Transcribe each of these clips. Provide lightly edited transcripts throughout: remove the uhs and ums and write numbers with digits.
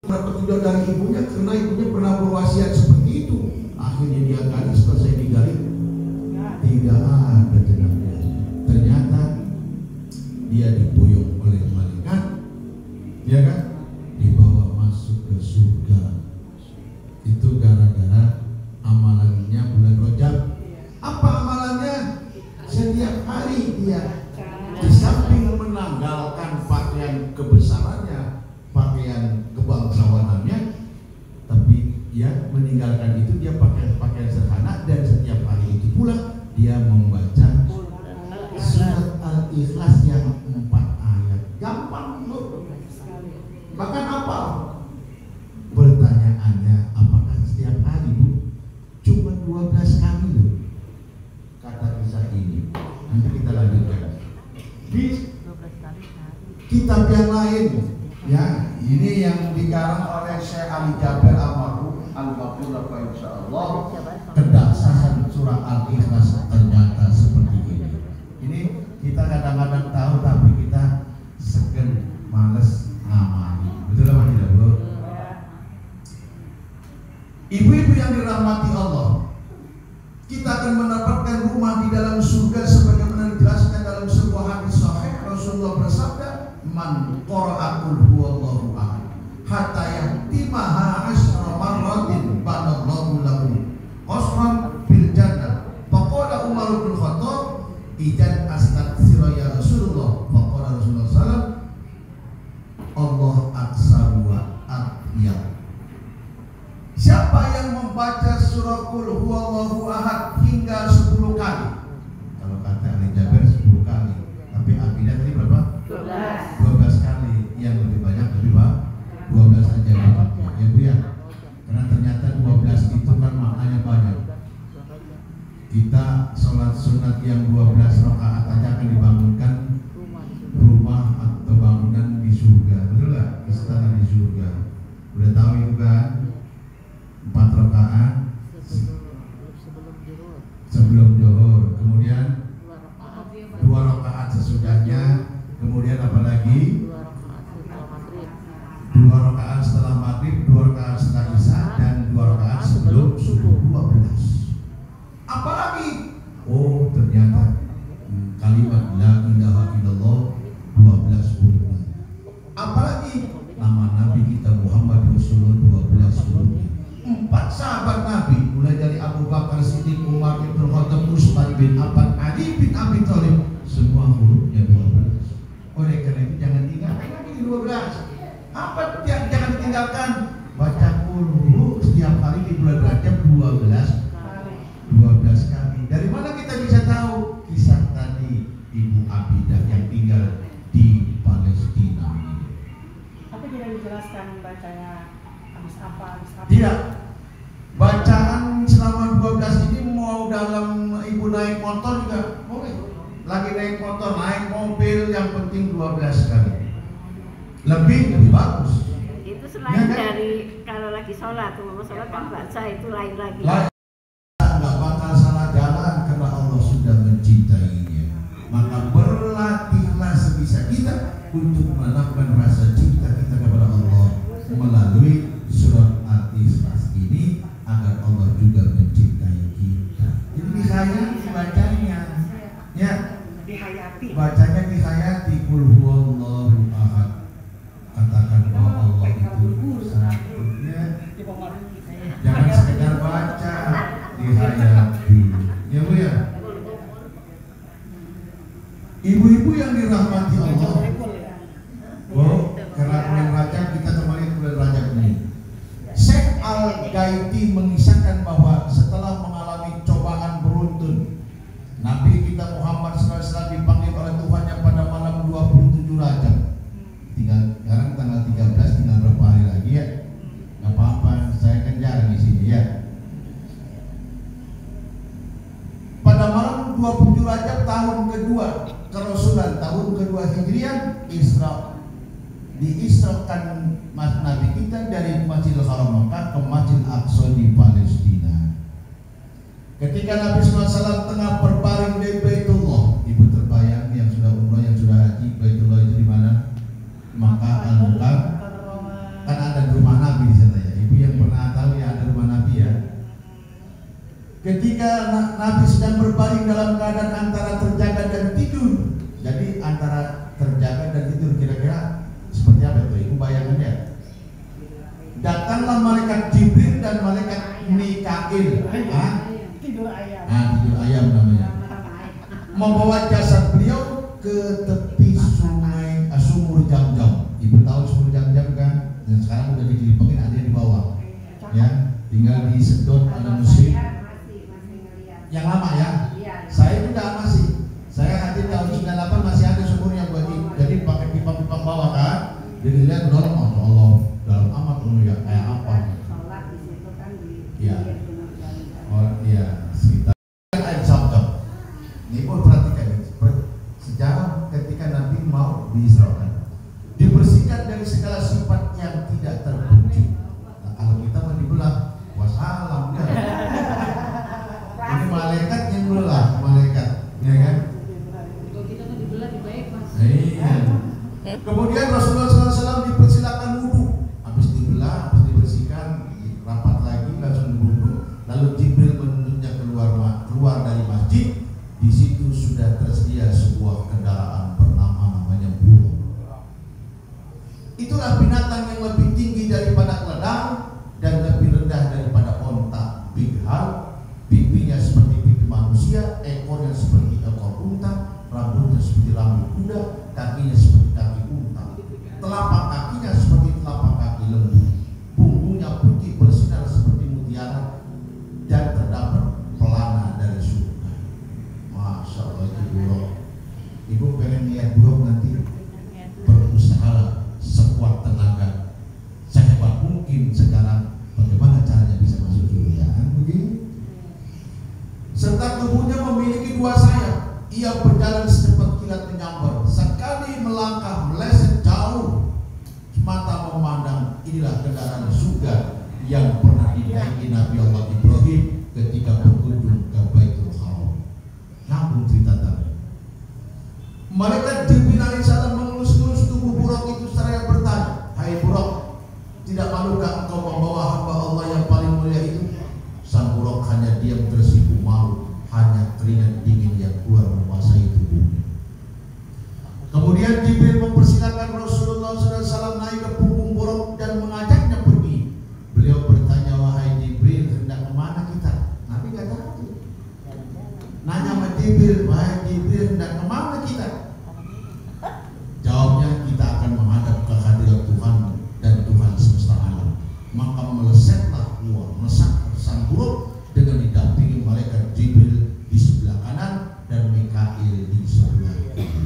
petunjuk dari ibunya karena ibunya pernah berwasiat seperti itu. Akhirnya dia gali, setelah saya digali tidak ada jenazah. Ternyata dia diboyong oleh malaikat, ya kan, dibawa masuk ke surga. Itu gara-gara amalannya bulan Rajab. Apa amalannya? Setiap hari dia di samping menanggalkan pakaian kebesarannya, pakaian kebangsawanannya, tapi dia meninggalkan itu, dia pakai pakaian sederhana, dan setiap hari itu pula dia membaca surat Al-Ikhlas yang 4 ayat. Gampang loh. Bahkan apa? Pertanyaannya, apakah setiap hari, Bu? Cuma 12 kali loh kata kisah ini. Nanti kita lanjutkan di kitab yang lain. Ya, ini yang dikarang oleh Syekh Ali Jaber almarhum Al-Ghafur insyaallah. Kedahsyatan surah Al-Ikhlas ternyata seperti ini. Ini kita kadang-kadang tahu tapi kita segen, males ngamali. Betul apa tidak, Bu? Ibu-ibu yang dirahmati Allah, kita akan mendapatkan rumah di dalam surga sebagaimana dijelaskan dalam sebuah hadis sahih. Rasulullah bersabda, "Man qara'a qul huwallahu ahad hatta yahtimaha 'ashra marratin banallahu lahu qasran fil jannah." Faqala Umar bin Khattab, "Idan astaghfir ya Rasulullah." Faqala Rasulullah sallallahu alaihi wasallam, "Allah aksaru wa atyab." Siapa yang membaca surah Qul huwallahu ahad hingga 10 kali? Kalau kata Ali Jaber 10 kali, tapi akidah tadi berapa? 12 kali. Yang lebih banyak lebih banyak 12 aja, ya Bu ya. Karena ternyata 12 itu kan maknanya banyak. Kita sholat sunat yang 12 rakaat aja akan dibangunkan rumah atau bangunan di surga, betul nggak? Istana di surga. Udah tahu itu kan? 4 rakaat sebelum zuhur, kemudian 2 rakaat sesudahnya, kemudian apa lagi? 2 rakaat setelah maghrib, 2 rakaat setelah isya, dan 2 rakaat sebelum subuh. 12. Apalagi? Oh, ternyata kalimat la ilaha illallah 12 huruf. Apalagi? Nama Nabi kita Muhammad Rasulullah 12 huruf. 4 sahabat Nabi, mulai dari Abu Bakar Siddiq, Umar bin Khattab, Utsman bin Affan, Ali bin Abi Thalib, semua hurufnya 12. Oleh karena itu jangan tinggalkan lagi 12. Apa jangan tinggalkan? Baca Qul setiap hari di bulan Rajab 12 kali. Dari mana kita bisa tahu? Kisah tadi Ibu Abidah yang tinggal di Palestina ini. Tapi tidak dijelaskan bacanya habis apa? Tidak. Bacaan selama 12 ini mau dalam ibu naik motor juga boleh. Lagi naik motor, naik mobil, yang penting 12 kali. Lebih bagus. Itu selain ya, kan? Dari kalau lagi sholat, mau sholat kan baca itu lain lagi. Nggak bakal salah jalan karena Allah sudah mencintainya. Maka berlatihlah sebisa kita untuk menanamkan rasa cinta kita kepada Allah melalui surat Al-Ikhlas ini agar Allah juga mencintai kita. Jadi dihayati bacanya, ya. Dihayati. Bacanya dihayati. Qul huwallahu ahad. Katakan bahwa Allah itu satu. Ya. Jangan sekedar baca, dihayati. Ya Bu ya. Ibu-ibu yang dirahmati Allah. Oh, karena bulan Rajab kita kembali ke bulan Rajab ini. Syekh Al-Gaiti mengisahkan bahwa setelah mengalami cobaan beruntun, Nabi kita Muhammad SAW dipanggil oleh Tuhannya pada malam 27 Rajab. Sekarang tanggal 13, tinggal berapa hari lagi ya? Gak apa-apa, saya kan jarang di sini ya. Pada malam 27 Rajab tahun kedua kerasulan, tahun kedua Hijriah, diisrakan Nabi kita dari Masjidil Haram Mekah ke Masjidil Aqsa di Palestina. Ketika Nabi SAW tengah berbaring di Baitullah, ibu terbayang yang sudah umrah, yang sudah haji, Baitullah itu di mana? Makkah Al-Mukarram. Kan ada rumah ketika Nabi sedang berbaring dalam keadaan antara terjaga dan tidur. Jadi antara terjaga dan tidur kira-kira seperti apa itu? Ibu bayangannya. Datanglah malaikat Jibril dan malaikat Mikail. Tidur ayam. Tidur ayam namanya. Membawa jasad beliau ke tepi sungai sumur Jam-Jam. Ibu tahu sumur Jam-Jam kan? Dan sekarang udah dikelilingi, ada di bawah. Ya, tinggal disedot oleh muslim. Yang lama ya. Saya juga masih. Saya hadir tahun 98 masih ada sumurnya buat ibu. Jadi pakai pipa-pipa bawah kan. Jadi lihat dalam, Masya Allah, dalam amat ya kayak apa? Sholat di situ kan Iya. Oh iya, sekitar air Zam-Zam. Ini pun perhatikan sejarah ketika Nabi mau diisrakan, dibersihkan dari segala sifat yang tidak terpuji. Nah, kalau kita mau dibelah, wassalam ya. Ini malaikat yang belah, malaikat, ya kan? Kalau kita mau dibelah dibaik mas. Iya. Kemudian Rasulullah SAW dipersilakan wudhu. Habis dibelah, habis dibersihkan, rapat lagi, langsung wudhu. Lalu Jibril menunjuknya keluar dari masjid. Di situ sudah tersedia sebuah kendaraan bernama namanya burung. Itulah binatang yang lebih tinggi daripada keledai dan lebih rendah daripada onta. Bighal, pipinya seperti pipi manusia, ekornya seperti ekor unta, rambutnya seperti rambut kuda, kakinya seperti kaki unta, telapak kakinya seperti telapak kaki lembu, punggungnya putih bersinar seperti mutiara, dan terdapat pelana dari surga. Masya Allah, itu buruk. Ibu pengen lihat buruk nanti, berusaha sekuat tenaga, sehebat mungkin sekarang. Bagaimana caranya bisa masuk surga? Begini. Serta tubuhnya memiliki dua sayap. Ia berjalan secepat kilat menyambar. Sekali melangkah meleset jauh, mata memandang. Inilah kendaraan surga yang pernah dinaiki Nabi Allah Ibrahim ketika berkunjung ke Baitul Haram. Nyambung cerita tadi. Malaikat Jibril alaihissalam mengelus-elus tubuh buruk itu seraya bertanya, "Hai buruk, tidak malukah engkau membawa hamba Allah yang paling mulia itu?" Sang buruk hanya diam tersipu malu, hanya keringat dingin yang keluar menguasai tubuhnya. Kemudian Jibril mempersilakan Rasulullah SAW naik ke punggung buruk dan mengajaknya pergi. Beliau bertanya, "Wahai Jibril, hendak kemana kita?" Nabi nggak tahu. Nanya sama Jibril, "Wahai Jibril, hendak kemana kita?" Jawabnya, "Kita akan menghadap ke hadirat Tuhan dan Tuhan semesta alam." Maka melesetlah keluar, melesat sang buruk dengan didampingi malaikat Jibril di sebelah kanan dan Mikail di sebelah kiri.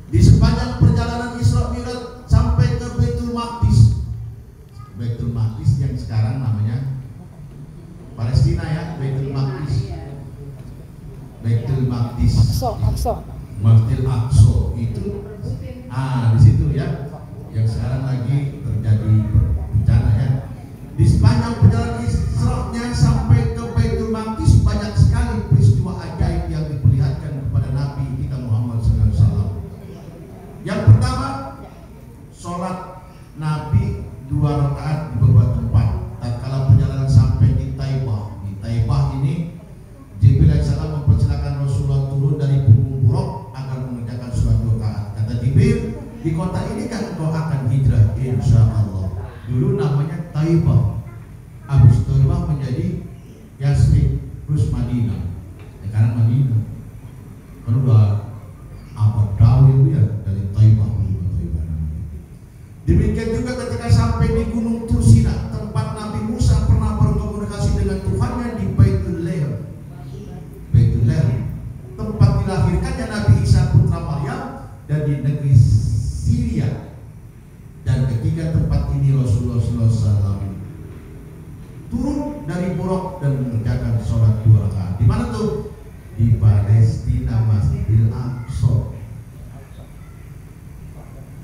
Di sepanjang perjalanan Isra Mi'raj sampai ke Baitul Maqdis. Baitul Maqdis yang sekarang namanya Palestina ya, Baitul Maqdis. Baitul Maqdis. Aqsa. Masjid Aqsa itu di situ ya, yang sekarang lagi terjadi bencana ya. Di sepanjang perjalanan Isra-nya sampai ke Baitul Maqdis banyak sekali peristiwa ajaib yang diperlihatkan kepada Nabi kita Muhammad SAW. Yang pertama, sholat Nabi 2 rakaat di beberapa tempat. Tatkala perjalanan sampai di Taibah. Di Taibah ini Jibril alaihissalam mempersilakan Rasulullah turun dari punggung buruk agar mengerjakan sholat 2 rakaat. Kata Jibril, di kota ini kan engkau akan hijrah insya Allah. Dulu namanya Taibah. Habis Taibah menjadi Yasrib, terus Madinah. Sekarang Madinah. Kan udah abad dahulu ya dari Taibah menuju Taibah. Demikian juga ketika sampai di Gunung Tursina, tempat Nabi Musa pernah berkomunikasi dengan Tuhannya di Baitul Lail. Baitul Lail, tempat dilahirkannya Nabi Isa putra Maryam, dan di negeri Syria. Dan ketiga tempat ini Rasulullah SAW turun dari buruk dan mengerjakan sholat 2 rakaat. Di mana tuh? Di Palestina, Masjidil Aqsa.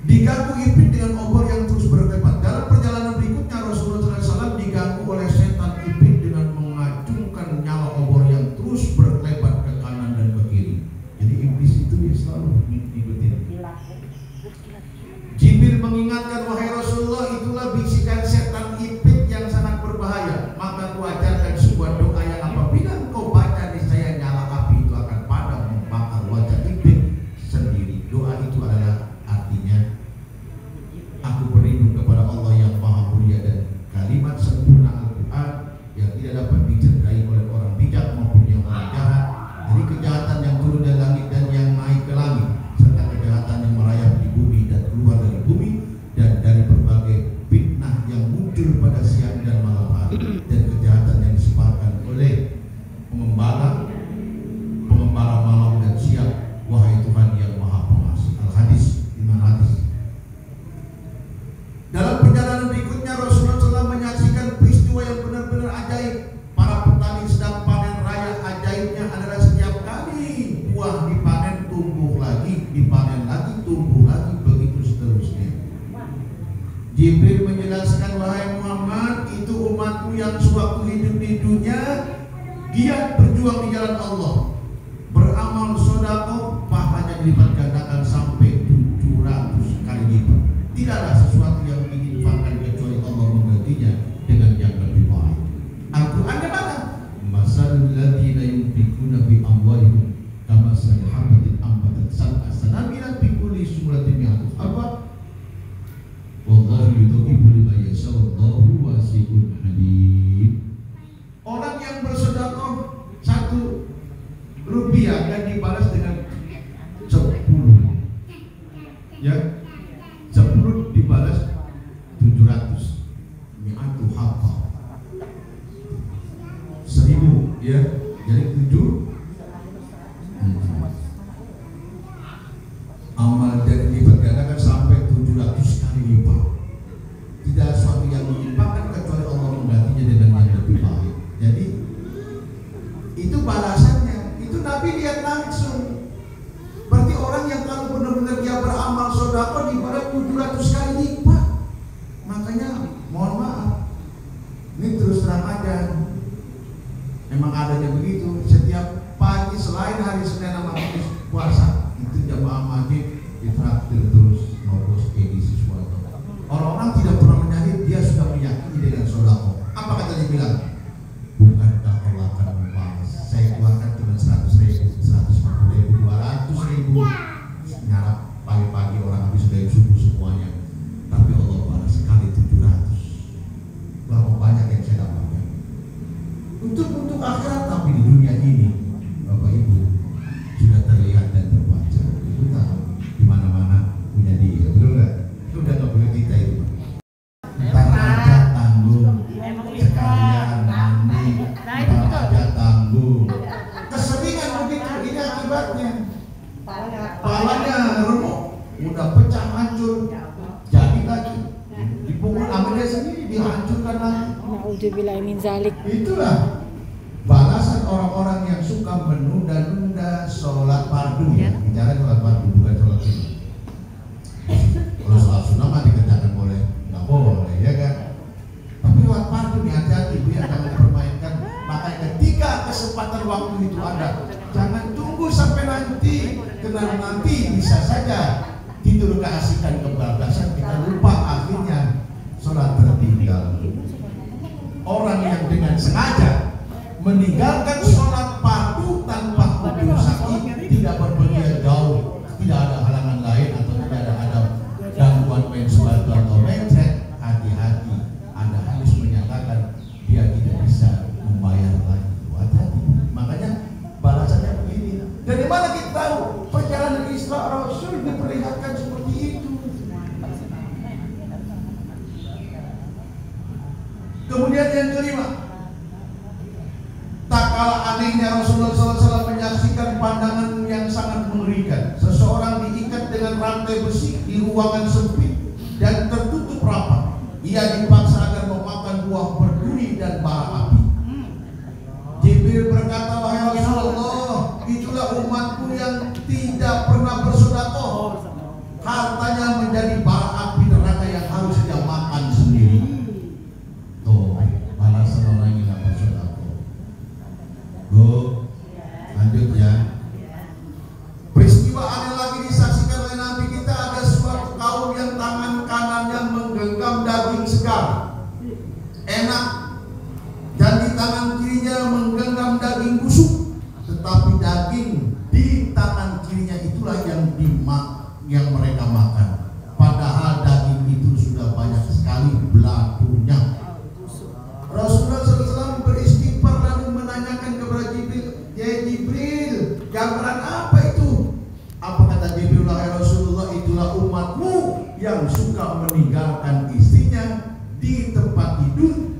Diganggu iblis dengan obor yang terus berkelebat. Dalam perjalanan berikutnya Rasulullah SAW diganggu oleh setan iblis dengan mengacungkan nyala obor yang terus berkelebat ke kanan dan ke kiri. Jadi iblis itu dia selalu ngikutin. Jibril mengingatkan, "Wahai Rasulullah, itulah bisikan setan iblis yang sangat berbahaya. Maka kuajarkan sebuah doa Jibril menjelaskan, wahai Muhammad, itu umatku yang sewaktu hidup di dunia giat berjuang di jalan Allah, beramal sedekah, pahalanya dilipat gandakan sampai 700 kali lipat. Tidaklah sesuatu yang diinfakkan kecuali Allah menggantinya dengan yang lebih baik. Al-Quran mana? Masalul ladzina yunfiquna bi amwalihim kamathali habatin ambatat sab'a sanabila fi kulli sumratin mi'atu habah wallahu yudhibu liman yasha wallahu wasi'un alim. Orang yang bersedekah 1 rupiah dan dibalas dengan 10, ya, 10 dibalas 700 mi'atu habah, 1000, ya, jadi 7 amal dari lipat gandakan sampai 700 kali lipat. Tidak sesuatu yang menyimpangkan kecuali Allah menggantinya dengan yang lebih baik. Jadi itu balasannya. Itu Nabi lihat langsung. Berarti orang yang kalau benar-benar dia beramal sedekah dibalas 700 kali lipat. Makanya mohon maaf, ini terus terang aja, memang adanya begitu. Setiap pagi selain hari Senin sama Kamis puasa, itu jamaah masjid ditraktir terus ngobos edisi suatu. Orang-orang tidak pernah menyadari dia sudah meyakini dengan sedekah. Apa kata dia bilang? Bukankah Allah akan membalas? Saya keluarkan cuma 100.000, 150.000, 200.000. Nyarap pagi-pagi orang habis dari subuh semuanya. Tapi Allah balas sekali 700. Berapa banyak yang saya dapatkan? Untuk akhirat, tapi di dunia ini, Bapak Ibu, sudah terlihat dan terbaca. Itu tahu di mana-mana punya dia, betul nggak? Itu udah nggak boleh kita itu. Ntar aja tanggung, sekalian mandi, ntar aja tanggung. Keseringan begitu, ini akibatnya. Palanya remuk, udah pecah hancur, jadi lagi dipukul amalnya sendiri, dihancurkan lagi. Na'udzubillahi min zalik. Itulah balasan orang-orang yang suka menunda-nunda sholat fardu, ya. Bicara sholat fardu, bukan sholat sunnah. Kalau sholat sunnah mah dikerjakan boleh, nggak boleh, ya kan? Tapi sholat fardu nih hati-hati, Bu, ya, jangan dipermainkan. Makanya ketika kesempatan waktu itu ada, jangan tunggu sampai nanti, karena nanti bisa saja tidur keasikan kebablasan, kita lupa akhirnya sholat tertinggal. Orang yang dengan sengaja meninggalkan sholat fardu tanpa udzur syar'i, tidak berpergian jauh, tidak ada halangan lain atau tidak ada gangguan main sepatu atau mencret, hati-hati. Anda harus menyatakan dia tidak bisa membayar lagi. Hati-hati. Makanya balasannya begini. Dari mana kita tahu? Perjalanan Isra Rasul diperlihatkan seperti itu. Kemudian yang kelima, tak kalah anehnya Rasulullah SAW menyaksikan pandangan yang sangat mengerikan. Seseorang diikat dengan rantai besi di ruangan sempit dan tertutup rapat. Ia dipaksa agar memakan buah berduri dan bara api. Jibril berkata, wahai Rasulullah, itulah umatku yang tidak pernah bersedekah. Hartanya menjadi bara api neraka yang harus dia makan sendiri. Tuh, balasan orang yang tidak bersedekah. Bu, lanjut ya. Peristiwa aneh lagi disaksikan oleh Nabi kita. Ada suatu kaum yang tangan kanannya menggenggam daging segar, enak, dan di tangan kirinya menggenggam daging busuk. Tetapi daging di tangan kirinya itulah yang mereka makan. Padahal daging itu sudah banyak sekali beladunya. Rasulullah SAW beristighfar lalu menanyakan kepada Jibril, ya Jibril, gambaran apa itu? Apa kata Jibril? Ya Rasulullah, itulah umatmu yang suka meninggalkan istrinya di tempat tidur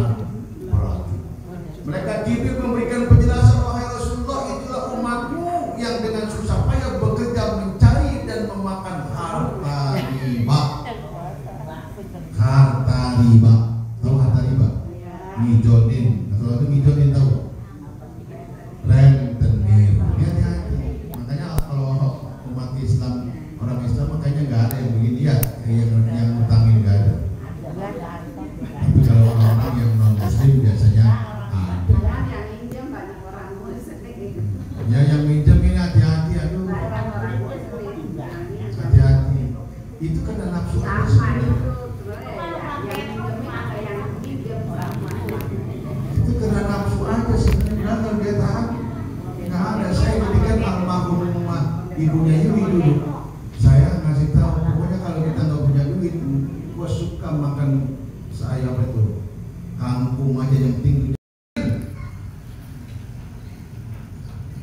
sangat berat. Mereka Jibril memberikan penjelasan, wahai Rasulullah, itulah umatmu yang dengan susah payah bekerja mencari dan memakan harta riba. Harta riba, tahu harta riba? Ngijotin, atau itu ngijotin tahu? Rentenir, hati-hati. Makanya kalau umat Islam, orang Islam makanya nggak ada yang begini ya, yang utangin nggak ada. Tapi kalau orang yang non Muslim biasanya ada. Ya yang minjem ini hati-hati, aduh. Hati-hati. Itu karena nafsu aja sebenarnya. Itu karena nafsu aja sebenarnya, kalau dia tahan nggak ada. Saya ketika almarhum ibunya Yuli dulu, saya ngasih tahu, pokoknya kalau kita nggak punya duit, gua suka makan sayap itu kangkung aja yang tinggi.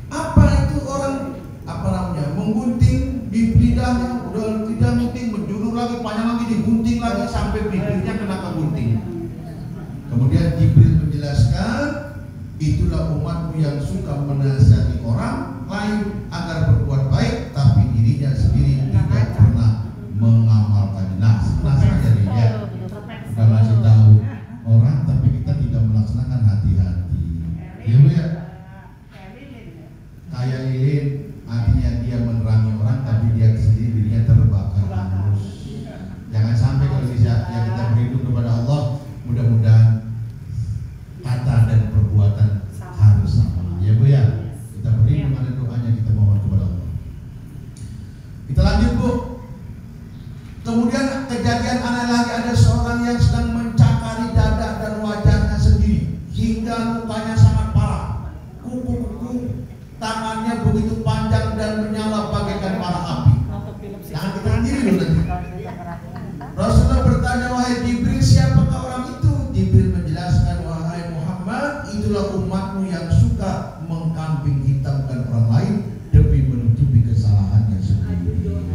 Apa itu orang apa namanya menggunting di lidahnya, udah lidah gunting, menjulur lagi, panjang lagi, digunting lagi sampai bibirnya kena kegunting. Kemudian Jibril menjelaskan, itulah umatmu yang suka menasihati orang lain agar berbuat baik, tapi dirinya sendiri tidak pernah mengamalkan. Nah saja dia udah ngasih tahu orang, tapi kita tidak melaksanakan. Hati-hati. Ya Bu ya. Kayak lilin, artinya dia menerangi orang, tapi dia sendiri dirinya terbakar hangus. Jangan sampai kalau bisa ya kita berhitung kepada Allah, mudah-mudahan kata dan perbuatan harus sama. Ya Bu ya. Kita berhitung, ada doanya, kita mohon kepada Allah. Kita lanjut Bu. Kemudian kejadian aneh lagi, ada seorang yang sedang mencakari dada dan wajahnya sendiri hingga lukanya sangat parah. Kuku-kuku tangannya begitu panjang dan menyala bagaikan bara api. Jangan kita sendiri dulu nanti. Rasulullah bertanya, wahai Jibril, siapakah orang itu? Jibril menjelaskan, wahai Muhammad, itulah umatmu yang suka mengkambing hitamkan orang lain demi menutupi kesalahannya sendiri.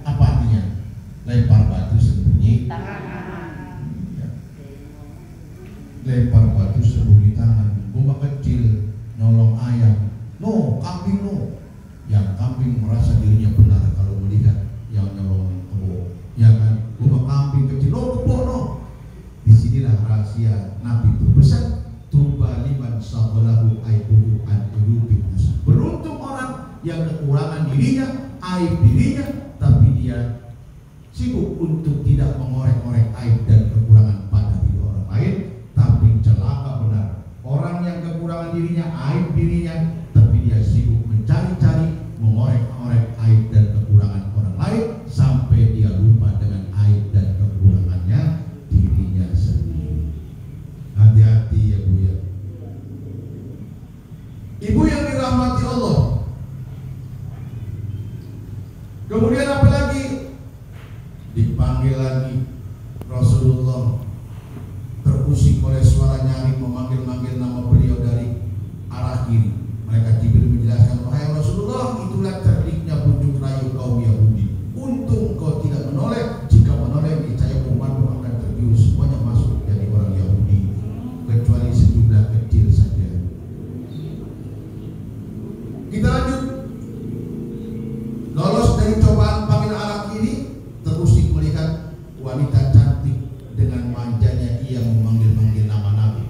Apa artinya? Lempar batu sembunyi ya. Lempar batu sembunyi tangan. Bomba kecil nolong ayam, no kambing no. Yang kambing merasa dirinya benar kalau melihat yang nolong kebo, ya kan? Bomba kambing kecil, no kebo no. Disinilah rahasia Nabi berpesan, tuba liman sabalahu aibuhu an qulubi nas. Beruntung orang yang kekurangan dirinya, aib dirinya, tapi dia sibuk untuk tidak mengorek-orek aib dan kekurangan pada diri orang lain. Tapi celaka benar orang yang kekurangan dirinya, aib dirinya, tapi dia sibuk mencari-cari, mengorek-orek aib dan kekurangan orang lain, sampai dia lupa dengan aib dan kekurangannya dirinya sendiri. Hati-hati ya Bu ya. Ibu yang dirahmati Allah. Kemudian apa lagi? Dipanggil lagi Rasulullah, terusik oleh suara nyaring memanggil-manggil nama beliau dari arah kiri. Mereka Jibril menjelaskan, wahai Rasulullah, itulah cerdiknya bujuk rayu kaum Yahudi. Untung kau tidak menoleh, jika menoleh niscaya umatmu akan tergius semuanya masuk jadi orang Yahudi, kecuali sejumlah kecil saja. Kita lanjut. Lolos dari cobaan panggil arah kiri, terusik melihat wanita cantik dengan manjanya ia memanggil-manggil nama Nabi.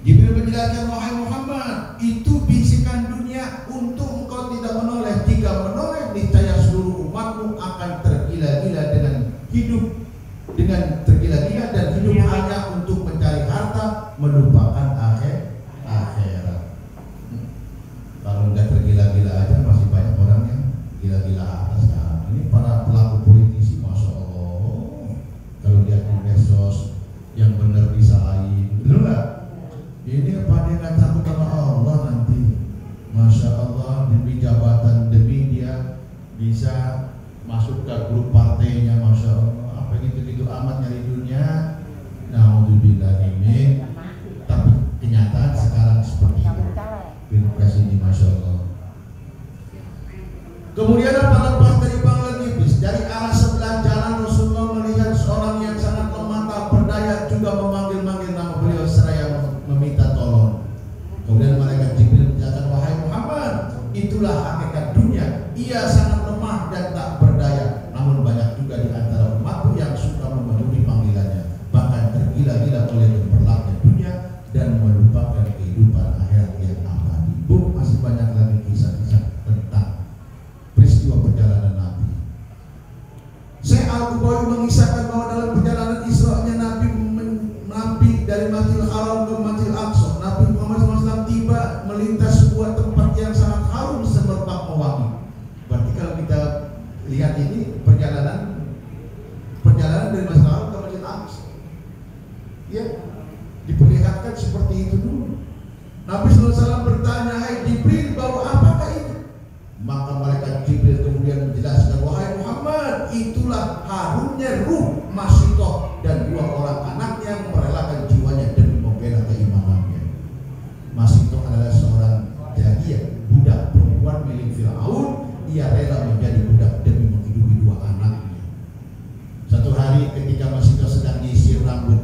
Jibril menjelaskan, wahai Muhammad, itu bisikan dunia. Untung engkau tidak menoleh. Jika menoleh, niscaya seluruh umatmu akan tergila-gila dengan hidup, dengan tergila-gila dan hidup hanya untuk mencari harta, melupakan akhirat. Kalau nggak tergila-gila aja, masih banyak orang yang gila-gila atas. Nah, ini para pelaku politisi, masya Allah, kalau lihat di medsos yang benar disalahin, betul nggak? Ini apa dia nggak takut sama Allah nanti? Masya Allah, demi jabatan, demi dia bisa masuk ke grup partainya, masya Allah, apa gitu-gitu amat nyari dunia. Naudzubillah ini, tapi kenyataan sekarang seperti itu. Pilpres ini, masya Allah. Kemudian apa lepas dari panggilan iblis, dari arah sebelah jalan Rasulullah melihat seorang yang sangat lemah tak berdaya juga memanggil-manggil nama beliau. itulah hakikat dunia. Ia sangat lemah dan tak berdaya. Namun banyak juga di antara umatku yang suka memenuhi panggilannya, bahkan tergila-gila oleh gemerlapnya dunia dan melupakan kehidupan akhirat yang abadi. Bu, masih banyak lagi kisah-kisah tentang peristiwa perjalanan Nabi. Syekh Al-Qubawi mengisahkan bahwa dalam perjalanan Isra-nya Nabi dari Masjidil Haram ke Masjidil Aqsa, Nabi Muhammad SAW tiba melintas sebuah tempat yang sangat harum semerbak pewangi. Berarti kalau kita lihat ini perjalanan dari Masjidil Haram ke Masjidil Aqsa, ya, diperlihatkan seperti itu dulu. Nabi SAW bertanya, "Hai Jibril, bau apakah ini?" Maka malaikat Jibril kemudian menjelaskan, "Wahai Muhammad, itulah harumnya ruh Masitoh dan dua orang anaknya yang merelakan jiwanya demi membela keimanannya." Masitoh adalah seorang jariah, budak perempuan milik Fir'aun. Ia rela menjadi budak demi menghidupi dua anaknya. Satu hari ketika Masitoh sedang nyisir rambut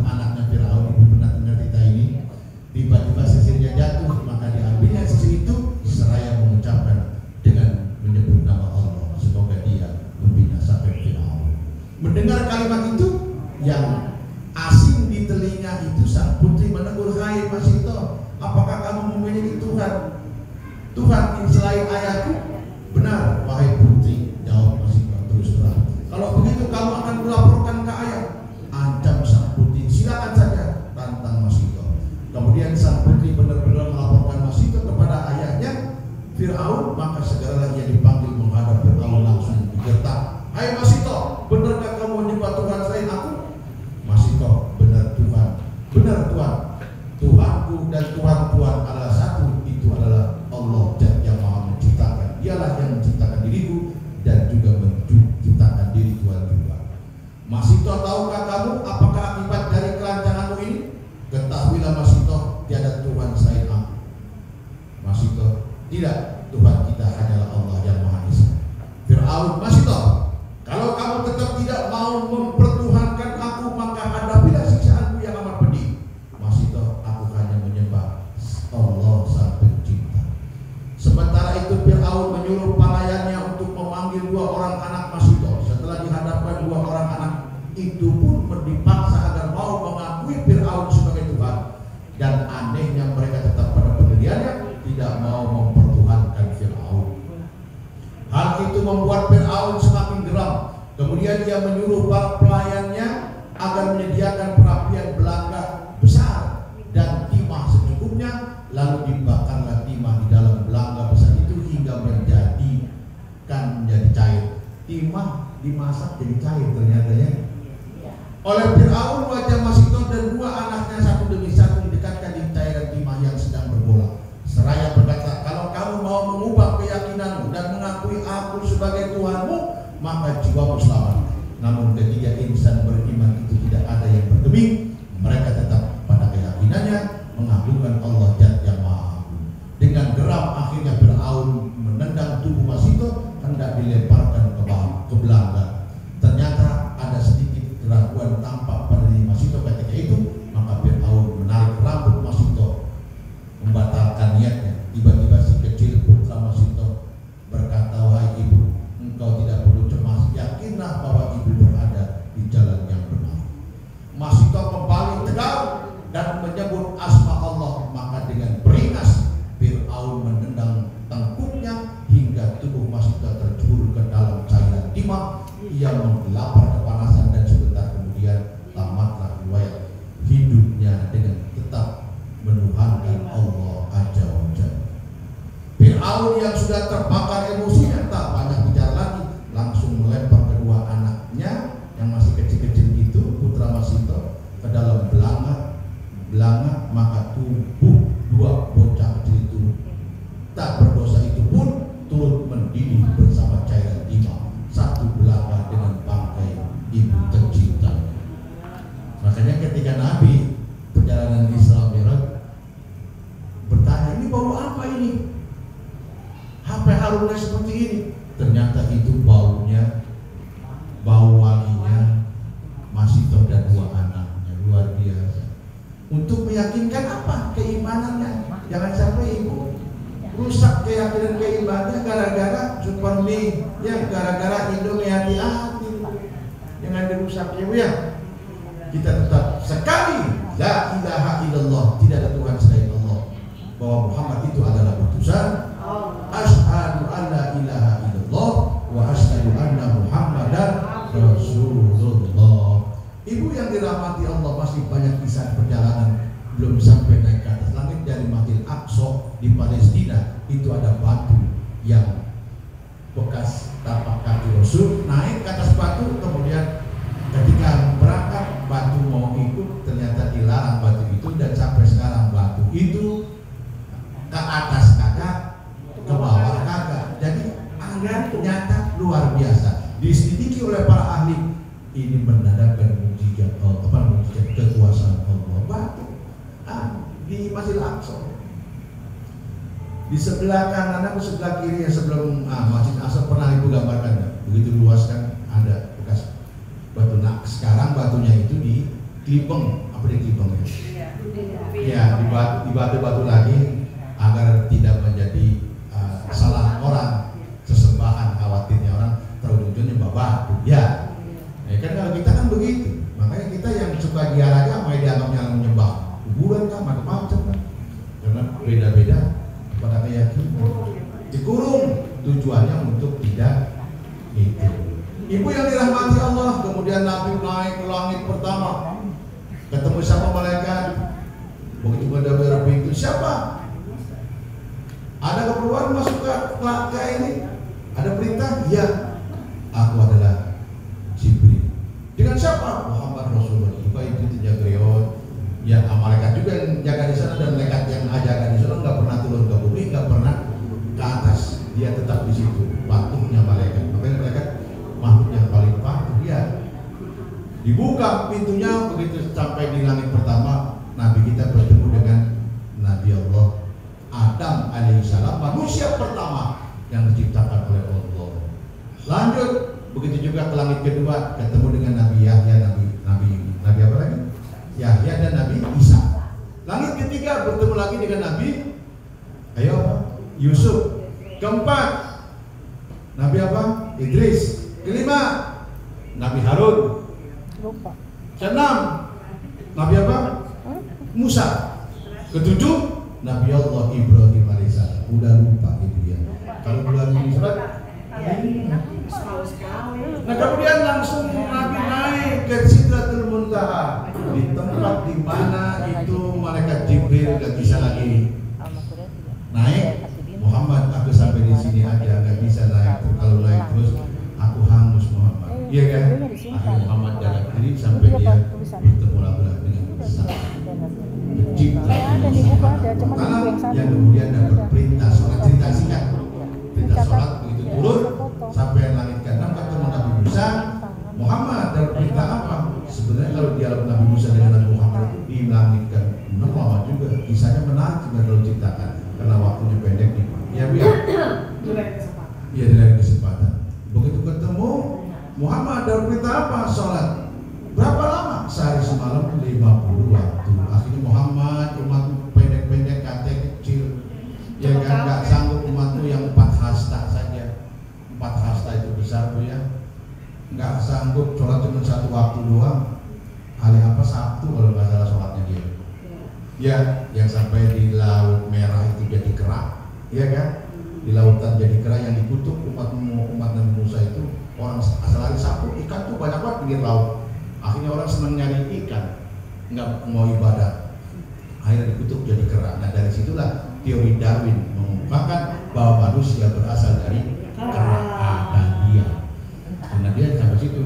anaknya Fir'aun, ibu pernah dengar cerita ini, tiba-tiba sisirnya jatuh, maka diambilnya sisir itu seraya mengucapkan dengan menyebut nama Allah, semoga dia membinasakan Fir'aun. Mendengar kalimat itu yang asing di telinga itu, sang putri menegur, "Hai Masitoh, apakah kamu memiliki Tuhan selain ayahku?" "Benar, wahai putri," jawab Masitoh terus terang. "Kalau begitu kamu akan melaporkan ke ayah," ancam sang putri. "Silakan saja," tantang Masitoh. Kemudian sang putri benar-benar melaporkan Masitoh kepada ayahnya Fir'aun. Maka segeralah ia dipanggil menghadap Fir'aun, langsung digertak. "Hai Masitoh, benarkah kamu menyembah Tuhan selain aku?" "Masitoh, benar Tuhan. Benar Tuhan. Tuhanku dan Tuhan adalah satu, itu adalah Allah yang Maha Menciptakan. Dialah yang menciptakan diriku dan juga menciptakan diri Tuhan juga." "Masitoh, tahukah kamu apakah akibat dari kelancanganmu ini?" "Ketahuilah Masitoh, tiada Tuhan selain aku." Masitoh, "Tidak, Tuhan kita hanyalah Allah yang Maha Esa." Fir'aun, "Masitoh, kalau kamu tetap tidak mau mempertuhankan aku, maka hadapilah siksaanku yang amat pedih." "Masitoh, aku hanya menyembah Allah Sang Pencipta." Sementara itu Fir'aun menyuruh pelayannya untuk memanggil dua orang anak Masitoh. Setelah dihadapkan dua orang anak itu pun dipaksa agar mau mengakui Fir'aun sebagai Tuhan, dan anehnya mereka tetap pada pendiriannya, tidak mau mempertuhankan Fir'aun. Hal itu membuat Fir'aun semakin geram. Kemudian ia menyuruh para pelayannya agar menyediakan perapian belanga besar dan timah secukupnya, lalu dibakarlah timah di dalam belanga besar itu hingga menjadi cair. Timah dimasak jadi cair ternyata, ya. Oleh Fir'aun, wajah Masitoh dan dua anaknya satu demi satu didekatkan di cairan timah yang sedang bergolak. Seraya berkata, "Kalau kamu mau mengubah keyakinanmu dan mengakui aku sebagai Tuhanmu, maka jiwamu selamat." Namun ketiga insan beriman itu tidak ada yang bergeming. Mereka tetap pada keyakinannya, mengagungkan Allah yang Maha Agung. Dengan geram akhirnya Fir'aun menendang tubuh Masitoh hendak dilemparkan ke belakang. Ternyata ada sedikit keraguan tampak pada diri Masitoh ketika itu. Maka Fir'aun menarik rambut Masitoh, membatalkan niatnya. Tiba-tiba si kecil putra Masitoh berkata, "Wahai ibu, engkau tidak perlu cemas. Yakinlah bahwa ibu berada di jalan yang benar." Masitoh kembali tegar dan menyebut asma Allah. Maka dengan beringas Fir'aun menendang tengkuknya hingga tubuh Masitoh terjebur ke dalam cairan timah. Ia menggelapar kepanasan dan sebentar kemudian tamatlah riwayat hidupnya dengan tetap menuhankan Allah Azza wa Jalla. Fir'aun yang sudah terbakar emosinya tak banyak bicara lagi, langsung melempar kedua anaknya yang masih kecil-kecil itu, putra Masitoh, ke dalam belanga. Maka tubuh dua bocah kecil itu tak berdosa itu pun turut mendidih bersama cairan timah, satu belanga dengan bangkai ibu tercinta. Makanya ketika Nabi perjalanan Isra Mi'raj bertanya, "Ini bau apa ini? Sampai harumnya seperti ini?" Ternyata itu baunya, bau wanginya Masitoh dan dua anaknya. Luar biasa. Untuk meyakinkan apa? Keimanannya. Jangan sampai ibu rusak keyakinan keimanannya gara-gara Super Mie, ya gara-gara Indomie, hati-hati jangan dirusak ya Bu ya. Kita tetap sekali la ilaha illallah, tidak ada Tuhan selain Allah, bahwa Muhammad itu adalah utusan, asyhadu an la ilaha illallah wa asyhadu anna Muhammadan Rasulullah. Ibu yang dirahmati Allah, masih banyak kisah perjalanan belum sampai naik ke atas langit. Dari Masjidil Aqsa di Palestina itu ada batu yang bekas tapak kaki Rasul, naik ke atas batu, kemudian ketika berangkat batu mau ikut, ternyata dilarang batu itu, dan sampai sekarang batu itu ke atas kagak, ke bawah kagak. Jadi agak nyata luar biasa, diselidiki oleh para ahli. Ini menandakan mukjizat mukjizat kekuasaan Allah. Batu di Masjidil Aqsa, di sebelah kanan atau sebelah kiri ya, sebelum Masjid Aqsa, pernah Ibu gambarkan ya? Begitu luas kan, ada bekas batu. Nah sekarang batunya itu di Klipeng, apa di Klipeng ya? Ya, di batu lagi agar tidak menjadi salah orang sesembahan, khawatirnya orang terujungnya batu ya. Kan kalau kita kan begitu, makanya kita yang suka diaraga mau dianggapnya menyembah kuburan kan, macam-macam kan, karena beda-beda pada keyakinan. Dikurung tujuannya untuk tidak itu. Ibu yang dirahmati Allah, kemudian Nabi naik ke langit pertama, ketemu sama malaikat. Begitu pada pintu, siapa? Ada keperluan masuk ke ini? Ada perintah? Ya, aku adalah Jibril. Dengan siapa? Muhammad Rasulullah. Juga itu Jagreon. Ya, malaikat juga yang jaga di sana, dan malaikat yang jaga di sana nggak pernah turun ke bumi, nggak pernah ke atas. Dia tetap di situ. Patuhnya malaikat. Makanya malaikat makhluk yang paling patuh. Ya. Dibuka pintunya, begitu sampai di langit pertama, Nabi kita bertemu dengan Nabi Allah Adam alaihissalam, manusia pertama yang diciptakan oleh Allah. Lanjut, begitu juga ke langit kedua, ketemu dengan Nabi Yahya, Nabi apa lagi? Yahya dan Nabi Isa. Langit ketiga bertemu lagi dengan Nabi Yusuf. Keempat, Nabi apa? Idris. Kelima, Nabi Harun. Keenam, Nabi apa? Musa. Ketujuh, Nabi Allah Ibrahim alaihissalam. Udah lupa itu ya. Kalau bulan ini surat. Nah kemudian langsung Nabi naik ke Sidratul Muntaha, di tempat di mana itu malaikat Jibril gak bisa lagi naik. Muhammad, aku sampai di sini aja, gak bisa naik. Kalau naik terus aku hangus Muhammad. Iya kan? Akhirnya Muhammad jalan diri sampai dia bertemu lagi dengan pencipta yang kemudian dapat perintah sholat. Cerita singkat, perintah sholat begitu turun sampai langit ke-6 ketemu Nabi Musa. Muhammad dapat perintah apa? Sebenarnya kalau dialog Nabi Musa dengan Nabi Muhammad di langit ke-6 lama juga, kisahnya menarik juga kalau diciptakan karena waktunya pendek nih. Ya Bu ya. Iya, di lain kesempatan. Begitu ketemu Muhammad dapat perintah apa? Sholat. Berapa lama? Sehari semalam 50 waktu. Akhirnya Muhammad, umatmu pendek-pendek, kate kecil, ya kan gak sanggup umatmu yang 4 hasta saja. 4 hasta itu besar Bu ya. Gak sanggup sholat cuma 1 waktu doang. Hari apa? Sabtu kalau nggak salah sholatnya dia. Ya, yang sampai di Laut Merah itu jadi kera, ya kan? Di lautan jadi kera yang dikutuk umat Nabi Musa itu. Orang asal hari Sabtu ikan tuh banyak banget pinggir laut. Akhirnya orang senang nyari ikan, nggak mau ibadah. Akhirnya dikutuk jadi kera. Nah dari situlah teori Darwin mengungkapkan bahwa manusia berasal dari kera Adania. Karena dia sampai situ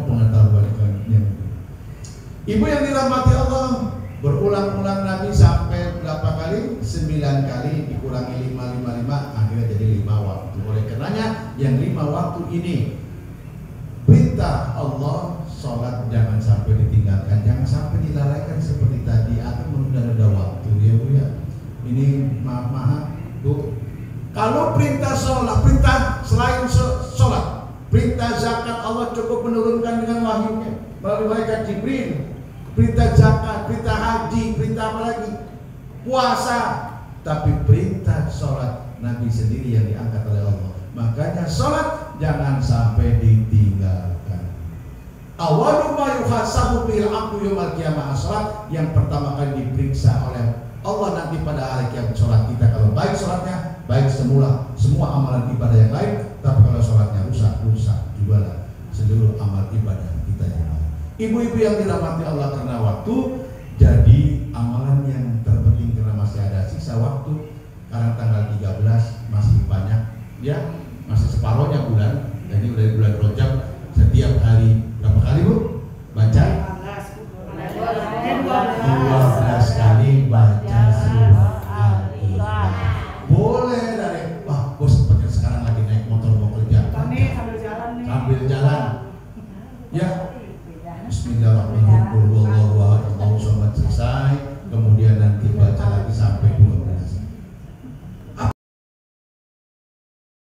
pengetahuannya. Ibu yang dirahmati Allah, berulang-ulang Nabi sampai berapa kali? 9 kali dikurangi 5, akhirnya jadi 5 waktu. Oleh karenanya yang 5 waktu ini perintah Allah, sholat jangan sampai ditinggalkan, jangan sampai dilalaikan seperti tadi atau menunda-nunda waktu ya Bu ya. Ini maaf Bu, kalau perintah sholat, perintah selain sholat, perintah zakat Allah cukup menurunkan dengan wahyunya melalui malaikat Jibril. Perintah zakat, perintah haji, perintah apa lagi? Puasa. Tapi perintah kita sholat Nabi sendiri yang diangkat oleh Allah. Makanya sholat jangan sampai ditinggalkan. Awalu ma yuhasabu bil abdu yaumil qiyamah as-salat, yang pertama kali diperiksa oleh Allah nanti pada hari kiamat sholat kita. Kalau baik sholatnya, baik semua amalan ibadah yang lain. Tapi kalau sholatnya rusak juga lah seluruh amal ibadah kita yang lain. Ibu-ibu yang dirahmati Allah, karena waktu, jadi amalan yang terpenting karena masih ada sisa waktu. Karena tanggal 13 masih banyak, ya masih separohnya bulan. Jadi udah bulan Rajab, setiap hari berapa kali Bu? Baca 12 kali baca surah Al-Ikhlas. Boleh dari bos seperti sekarang lagi naik motor mau kerja. Kami sambil jalan nih. Sambil jalan. Ya. Bismillahirrahmanirrahim. Allahu akbar. Allahu samad. Selesai.